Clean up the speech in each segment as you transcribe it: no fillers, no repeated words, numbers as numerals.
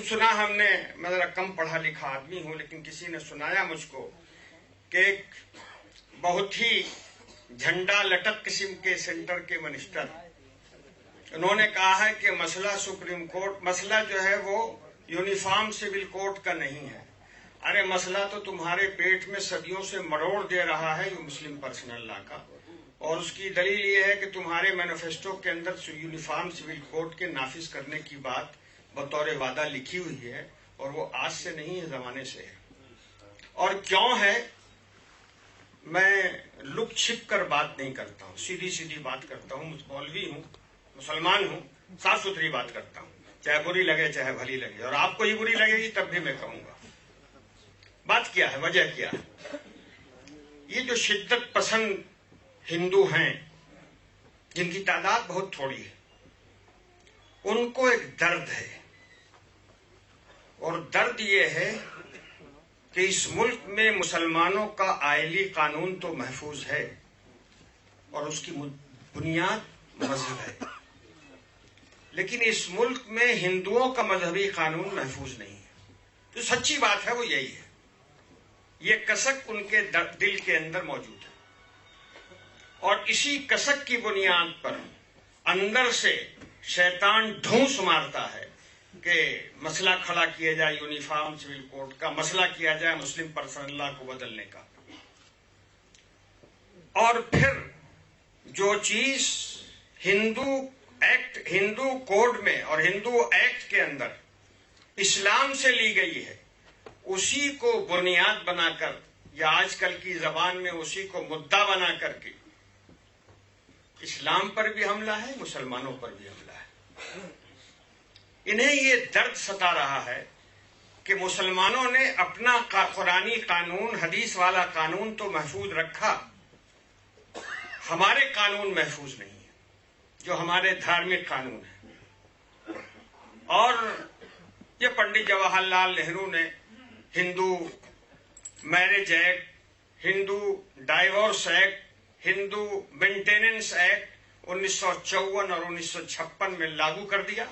سنا ہم نے، میں ذرا کم پڑھا لکھا آدمی ہوں، لیکن کسی نے سنایا مجھ کو کہ ایک بہت ہی جھنڈا لٹک قسم کے سینٹر کے منسٹر، انہوں نے کہا ہے کہ مسئلہ سپریم کورٹ، مسئلہ جو ہے وہ یونیفارم سول کوڈ کا نہیں ہے۔ ارے مسئلہ تو تمہارے پیٹ میں صدیوں سے مروڑ دے رہا ہے یہ مسلم پرسنل لا کا، اور اس کی دلیل یہ ہے کہ تمہارے مینیفیسٹو کے اندر یونیفارم سول کوڈ کے نافذ کرنے کی بات بطور وعدہ لکھی ہوئی ہے، اور وہ آج سے نہیں ہے، زمانے سے ہے۔ اور کیوں ہے؟ میں لک چھپ کر بات نہیں کرتا ہوں، سیدھی سیدھی بات کرتا ہوں، مولوی ہوں، مسلمان ہوں، صاف ستھری بات کرتا ہوں، چاہے بری لگے چاہے بھلی لگے، اور آپ کو ہی بری لگے گی تب بھی میں کہوں گا۔ بات کیا ہے، وجہ کیا ہے؟ یہ جو شدت پسند ہندو ہیں جن کی تعداد بہت تھوڑی ہے، ان کو ایک درد ہے، اور درد یہ ہے کہ اس ملک میں مسلمانوں کا آئلی قانون تو محفوظ ہے اور اس کی بنیاد مذہب ہے، لیکن اس ملک میں ہندوؤں کا مذہبی قانون محفوظ نہیں ہے۔ جو سچی بات ہے وہ یہی ہے، یہ کسک ان کے دل کے اندر موجود ہے، اور اسی کسک کی بنیاد پر اندر سے شیطان ڈھونس مارتا ہے کہ مسئلہ کھڑا کیا جائے یونیفارم سول کوڈ کا، مسئلہ کیا جائے مسلم پرسنل لا کو بدلنے کا، اور پھر جو چیز ہندو کوڈ میں اور ہندو ایکٹ کے اندر اسلام سے لی گئی ہے، اسی کو بنیاد بنا کر، یا آج کل کی زبان میں اسی کو مدعا بنا کر کے اسلام پر بھی حملہ ہے، مسلمانوں پر بھی حملہ ہے۔ انہیں یہ درد ستا رہا ہے کہ مسلمانوں نے اپنا قرآنی قانون، حدیث والا قانون تو محفوظ رکھا، ہمارے قانون محفوظ نہیں ہے جو ہمارے دھارمک قانون ہیں۔ اور یہ پنڈت جواہر لال نہرو نے ہندو میرج ایکٹ، ہندو ڈائیورس ایکٹ، ہندو مینٹیننس ایکٹ 1954 اور 1956 میں لاگو کر دیا۔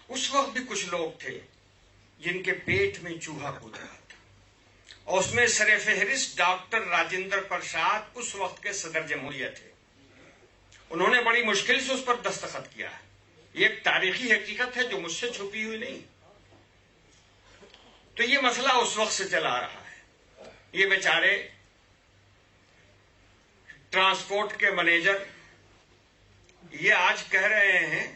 اس وقت بھی کچھ لوگ تھے جن کے پیٹ میں چوہا کود رہا تھا، اور اس میں سر فہرست ڈاکٹر راجندر پرساد اس وقت کے صدر جمہوریہ تھے۔ انہوں نے بڑی مشکل سے اس پر دستخط کیا ہے۔ یہ ایک تاریخی حقیقت ہے جو مجھ سے چھپی ہوئی نہیں۔ تو یہ مسئلہ اس وقت سے چلا آ رہا ہے۔ یہ بیچارے ٹرانسپورٹ کے مینیجر یہ آج کہہ رہے ہیں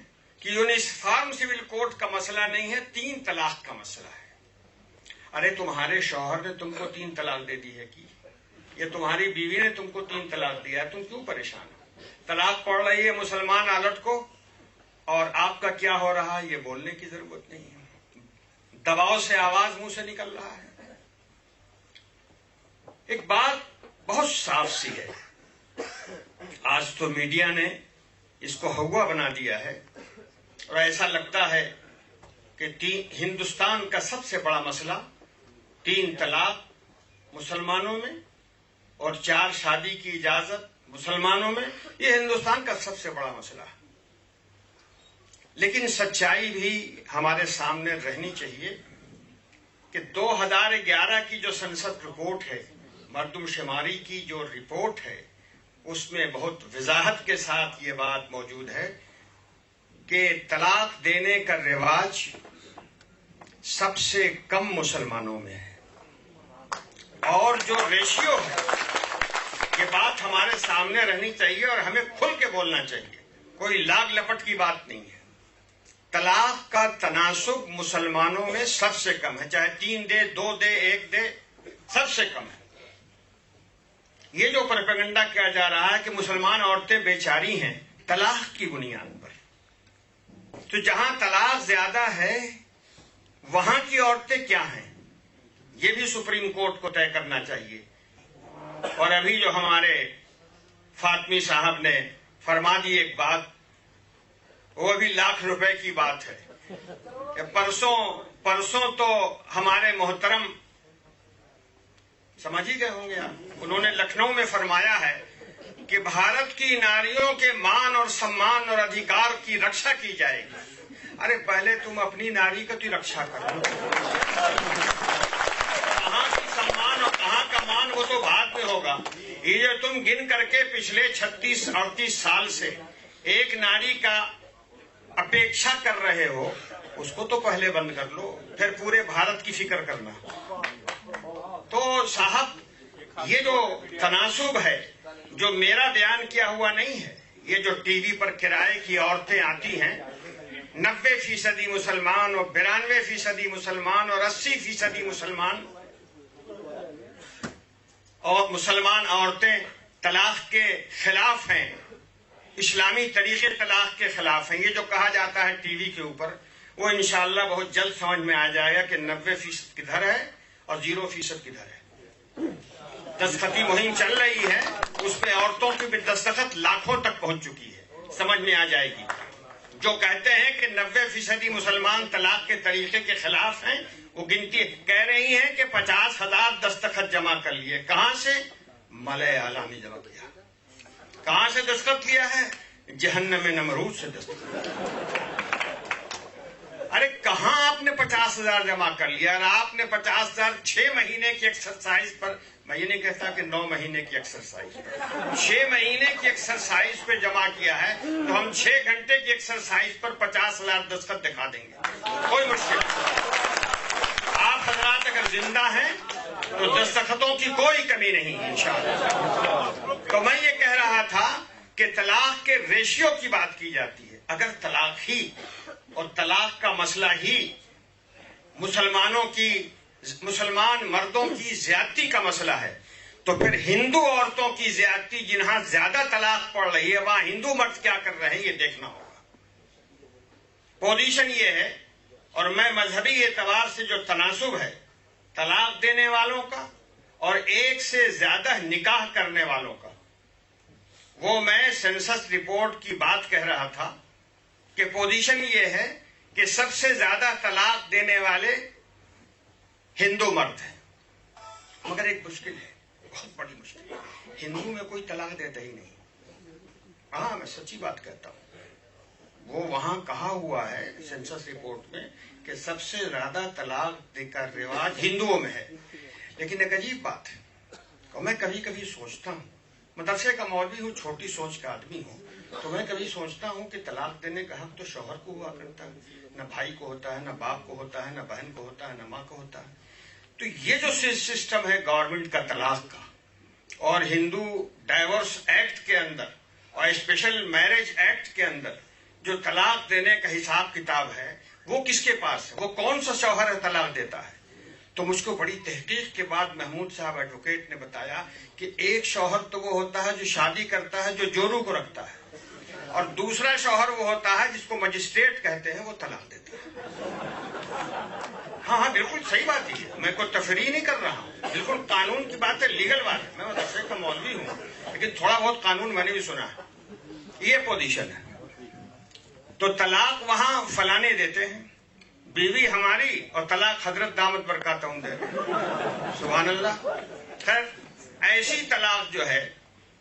کہ یونیفارم سول کوڈ کا مسئلہ نہیں ہے، 3 طلاق کا مسئلہ ہے۔ ارے تمہارے شوہر نے تم کو 3 طلاق دے دی ہے کہ یہ تمہاری بیوی نے تم کو 3 طلاق دیا ہے، تم کیوں پریشان ہو؟ طلاق پڑ رہی ہے مسلمان عورت کو، اور آپ کا کیا ہو رہا ہے یہ بولنے کی ضرورت نہیں ہے، دباؤ سے آواز منہ سے نکل رہا ہے۔ ایک بات بہت صاف سی ہے، آج تو میڈیا نے اس کو ہوا بنا دیا ہے، اور ایسا لگتا ہے کہ ہندوستان کا سب سے بڑا مسئلہ 3 طلاق مسلمانوں میں اور 4 شادی کی اجازت مسلمانوں میں، یہ ہندوستان کا سب سے بڑا مسئلہ ہے۔ لیکن سچائی بھی ہمارے سامنے رہنی چاہیے کہ 2011 کی جو سنسد رپورٹ ہے، مردم شماری کی جو رپورٹ ہے، اس میں بہت وضاحت کے ساتھ یہ بات موجود ہے کہ طلاق دینے کا رواج سب سے کم مسلمانوں میں ہے، اور جو ریشیو ہے، یہ بات ہمارے سامنے رہنی چاہیے اور ہمیں کھل کے بولنا چاہیے، کوئی لاگ لپٹ کی بات نہیں ہے۔ طلاق کا تناسب مسلمانوں میں سب سے کم ہے، چاہے 3 دے 2 دے 1 دے، سب سے کم ہے۔ یہ جو پروپیگنڈا کیا جا رہا ہے کہ مسلمان عورتیں بیچاری ہیں طلاق کی بنیاد پر، تو جہاں طلاق زیادہ ہے وہاں کی عورتیں کیا ہیں، یہ بھی سپریم کورٹ کو طے کرنا چاہیے۔ اور ابھی جو ہمارے فاطمی صاحب نے فرما دی ایک بات، وہ بھی لاکھ روپے کی بات ہے کہ پرسوں تو ہمارے محترم سمجھ ہی گئے ہوں گے آپ، انہوں نے لکھنؤ میں فرمایا ہے کہ بھارت کی ناریوں کے مان اور سمان اور ادھیکار کی رکشا کی جائے گی، ارے پہلے تم اپنی ناری کا تو رکشا کرو. کہاں کی سمان اور کہاں کا مان وہ تو بعد میں ہوگا. یہ جو تم گن کر کے پچھلے 36-38 سال سے ایک ناری کا اپیکشا کر رہے ہو, اس کو تو پہلے بند کر لو, پھر پورے بھارت کی فکر کرنا. تو صاحب یہ جو تناسب ہے, جو میرا بیان کیا ہوا نہیں ہے, یہ جو ٹی وی پر کرائے کی عورتیں آتی ہیں, 90% مسلمان اور 92% مسلمان اور 80% مسلمان, اور مسلمان عورتیں طلاق کے خلاف ہیں, اسلامی طریقے طلاق کے خلاف ہیں. یہ جو کہا جاتا ہے ٹی وی کے اوپر, وہ انشاءاللہ بہت جلد سمجھ میں آ جائے گا کہ 90% کدھر ہے اور 0% کدھر ہے. دستخطی مہم چل رہی ہے, اس میں عورتوں کی بھی دستخط لاکھوں تک پہنچ چکی ہے, سمجھ میں آ جائے گی. جو کہتے ہیں کہ 90% مسلمان طلاق کے طریقے کے خلاف ہیں, وہ گنتی کہہ رہی ہیں کہ 50,000 دستخط جمع کر لیے. کہاں سے؟ ملائے اعلیٰ میں جمع کیا. کہاں سے دستخط لیا ہے؟ جہنم نمرود سے دستخط. ارے کہاں آپ نے 50,000 جمع کر لیا؟ اور آپ نے 50,000 6 مہینے کی ایکسرسائز پر, میں یہ نہیں کہتا کہ 9 مہینے کی ایکسرسائز, 6 مہینے کی ایکسرسائز پہ جمع کیا ہے, تو ہم 6 گھنٹے کی ایکسرسائز پر 50,000 دستخط دکھا دیں گے, کوئی مشکل نہیں. آپ حضرات اگر زندہ ہیں تو دستخطوں کی کوئی کمی نہیں انشاءاللہ. تو میں یہ کہہ رہا تھا کہ طلاق کے ریشیو کی بات کی جاتی ہے. اگر طلاق ہی اور طلاق کا مسئلہ ہی مسلمان مردوں کی زیادتی کا مسئلہ ہے, تو پھر ہندو عورتوں کی زیادتی, جنہاں زیادہ طلاق پڑ رہی ہے, وہاں ہندو مرد کیا کر رہے ہیں یہ دیکھنا ہوگا. پوزیشن یہ ہے, اور میں مذہبی اعتبار سے جو تناسب ہے طلاق دینے والوں کا اور ایک سے زیادہ نکاح کرنے والوں کا, وہ میں سینسس رپورٹ کی بات کہہ رہا تھا کہ پوزیشن یہ ہے کہ سب سے زیادہ طلاق دینے والے ہندو مرد ہیں. مگر ایک مشکل ہے, بہت بڑی مشکل ہے, ہندو میں کوئی طلاق دیتا ہی نہیں. ہاں میں سچی بات کہتا ہوں, وہ وہاں کہا ہوا ہے سینسس رپورٹ میں کہ سب سے زیادہ طلاق کا رواج ہندوؤں میں ہے. لیکن ایک عجیب بات ہے, اور میں کبھی کبھی سوچتا ہوں, مدرسے کا مولوی ہوں, چھوٹی سوچ کا آدمی ہوں, تو میں کبھی سوچتا ہوں کہ طلاق دینے کا حق تو شوہر کو ہوا کرتا ہے, نہ بھائی کو ہوتا ہے, نہ باپ کو ہوتا ہے, نہ بہن کو ہوتا ہے, نہ ماں کو ہوتا ہے. تو یہ جو سسٹم ہے گورنمنٹ کا طلاق کا, اور ہندو ڈائیورس ایکٹ کے اندر اور اسپیشل میرج ایکٹ کے اندر جو طلاق دینے کا حساب کتاب ہے, وہ کس کے پاس ہے؟ وہ کون سا شوہر ہے طلاق دیتا ہے؟ تو مجھ کو بڑی تحقیق کے بعد محمود صاحب ایڈوکیٹ نے بتایا کہ ایک شوہر تو وہ ہوتا ہے جو شادی کرتا ہے, جو جورو کو رکھتا ہے, اور دوسرا شوہر وہ ہوتا ہے جس کو مجسٹریٹ کہتے ہیں, وہ طلاق دیتا ہے. ہاں بالکل صحیح بات ہے, میں کوئی تفریح نہیں کر رہا ہوں, بالکل قانون کی بات ہے, لیگل بات ہے. میں مدرسے کا مولوی ہوں, لیکن تھوڑا بہت قانون میں نے بھی سنا ہے. یہ پوزیشن ہے. تو طلاق وہاں فلانے دیتے ہیں, بیوی ہماری, اور طلاق حضرت دامت برکاتہم دے رہے. سبحان اللہ. خیر, ایسی طلاق جو ہے,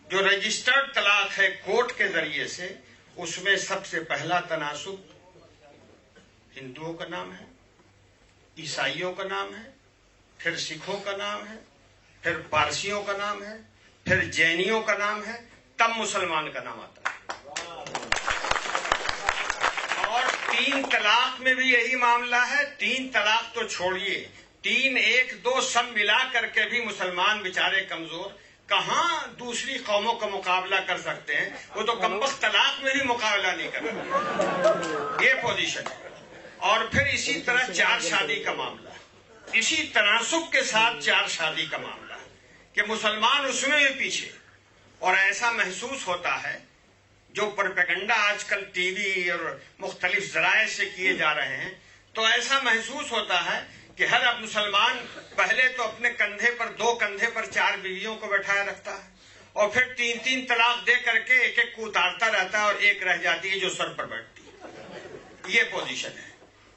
جو رجسٹرڈ طلاق ہے کورٹ کے ذریعے سے, اس میں سب سے پہلا تناسب ہندوؤں کا نام ہے, عیسائیوں کا نام ہے, پھر سکھوں کا نام ہے, پھر پارسیوں کا نام ہے, پھر جینیوں کا نام ہے, تب مسلمان کا نام آتا ہے. اور 3 طلاق میں بھی یہی معاملہ ہے. 3 طلاق تو چھوڑیے, 3, 1, 2 سب ملا کر کے بھی مسلمان بیچارے کمزور, کہاں دوسری قوموں کا مقابلہ کر سکتے ہیں؟ وہ تو کمبخت طلاق میں بھی مقابلہ نہیں کرتے. یہ پوزیشن ہے. اور پھر اسی طرح 4 شادی کا معاملہ, اسی تناسب کے ساتھ 4 شادی کا معاملہ کہ مسلمان اس میں بھی پیچھے. اور ایسا محسوس ہوتا ہے, جو پروپیگنڈا آج کل ٹی وی اور مختلف ذرائع سے کیے جا رہے ہیں, تو ایسا محسوس ہوتا ہے کہ ہر اب مسلمان پہلے تو اپنے کندھے پر 2 کندھے پر 4 بیویوں کو بٹھائے رکھتا ہے, اور پھر 3 طلاق دے کر کے ایک کو اتارتا رہتا ہے, اور ایک رہ جاتی ہے جو سر پر بیٹھتی ہے. یہ پوزیشن ہے.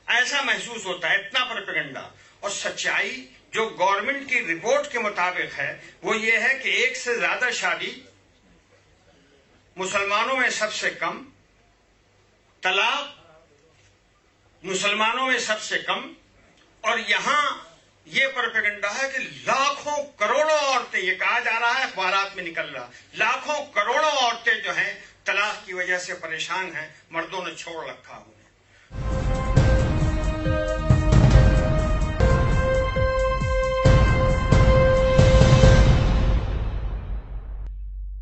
ایسا محسوس ہوتا ہے, اتنا پروپیگنڈا. اور سچائی جو گورنمنٹ کی رپورٹ کے مطابق ہے وہ یہ ہے کہ 1 سے زیادہ شادی مسلمانوں میں سب سے کم, طلاق مسلمانوں میں سب سے کم، اور یہاں یہ پروپیگنڈا ہے کہ لاکھوں کروڑوں عورتیں، یہ کہا جا رہا ہے، اخبارات میں نکل رہا، لاکھوں کروڑوں عورتیں جو ہیں طلاق کی وجہ سے پریشان ہیں، مردوں نے چھوڑ رکھا ہوا۔